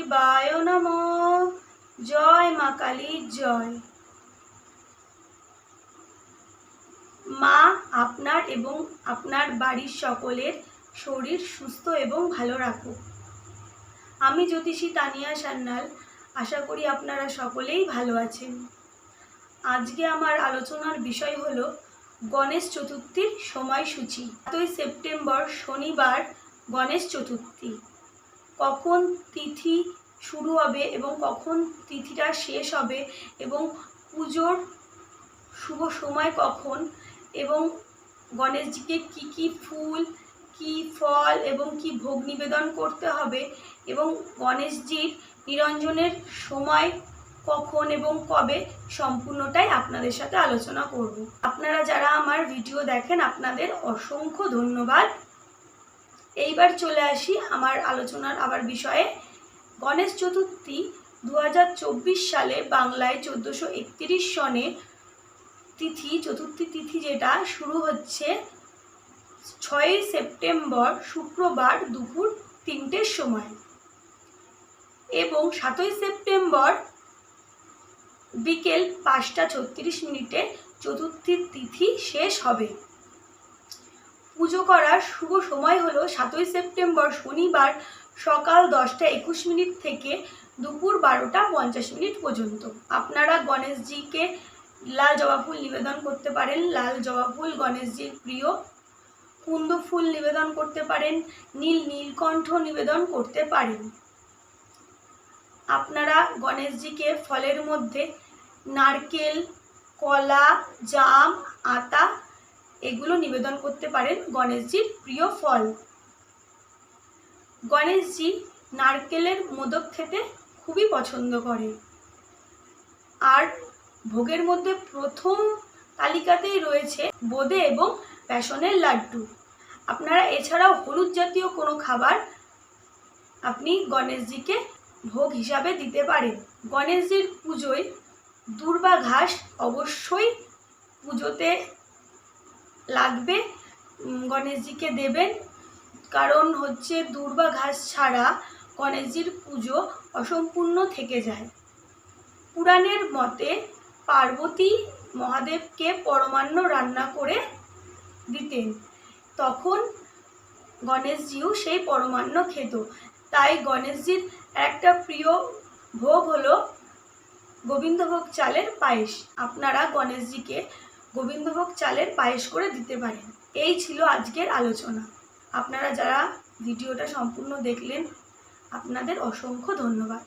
শিবায় নমঃ। জয় মা কালীর জয়। মা আপনার এবং আপনার বাড়ির সকলের শরীর সুস্থ এবং ভালো রাখুক। আমি জ্যোতিষী তানিয়া সান্যাল। আশা করি আপনারা সকলেই ভালো আছেন। আজকে আমার আলোচনার বিষয় হলো গণেশ চতুর্থীর সময়সূচি। 7ই সেপ্টেম্বর শনিবার গণেশ চতুর্থী। কখন তিথি শুরু হবে এবং কখন তিথিটা শেষ হবে এবং পুজোর শুভ সময় কখন এবং গণেশজিকে কি কি ফুল, কি ফল এবং কি ভোগ নিবেদন করতে হবে এবং গণেশজির নিরঞ্জনের সময় কখন এবং কবে সম্পূর্ণটাই আপনাদের সাথে আলোচনা করব। আপনারা যারা আমার ভিডিও দেখেন আপনাদের অসংখ্য ধন্যবাদ। এইবার চলে আসি আমার আলোচনার আবার বিষয়ে। গণেশ চতুর্থী 2024 সালে বাংলায় 1431 সনে তিথি, চতুর্থী তিথি যেটা শুরু হচ্ছে 6ই সেপ্টেম্বর শুক্রবার দুপুর 3টের সময় এবং 7ই সেপ্টেম্বর বিকেল 5টা 36 মিনিটে চতুর্থীর তিথি শেষ হবে। পুজো করার শুভ সময় হলো 7ই সেপ্টেম্বর শনিবার সকাল 10টা 21 মিনিট থেকে দুপুর 12টা 50 মিনিট পর্যন্ত। আপনারা গণেশজিকে লাল জবা ফুল নিবেদন করতে পারেন। লাল জবা ফুল গণেশজির প্রিয়। কুন্দ ফুল নিবেদন করতে পারেন। নীলকণ্ঠ নিবেদন করতে পারেন। আপনারা গণেশজিকে ফলের মধ্যে নারকেল, কলা, জাম, আতা এগুলো নিবেদন করতে পারেন। গণেশজির প্রিয় ফল। গণেশজি নারকেলের মোদক খেতে খুবই পছন্দ করে। আর ভোগের মধ্যে প্রথম তালিকাতেই রয়েছে বোঁদে এবং বেসনের লাড্ডু। আপনারা এছাড়াও হলুদ জাতীয় কোনো খাবার আপনি গণেশজিকে ভোগ হিসাবে দিতে পারেন। গণেশজির পুজোয় দূর্বা ঘাস অবশ্যই পুজোতে লাগবে, গণেশজিকে দেবেন। কারণ হচ্ছে দূর্বা ঘাস ছাড়া গণেশজির পুজো অসম্পূর্ণ থেকে যায়। পুরাণের মতে পার্বতী মহাদেবকে পরমান্ন রান্না করে দিতেন, তখন গণেশজিও সেই পরমান্ন খেত। তাই গণেশজির একটা প্রিয় ভোগ হলো গোবিন্দভোগ চালের পায়েস। আপনারা গণেশজিকে গোবিন্দভোগ চালের পায়েস করে দিতে পারেন। এই ছিল আজকের আলোচনা। আপনারা যারা ভিডিওটা সম্পূর্ণ দেখলেন আপনাদের অসংখ্য ধন্যবাদ।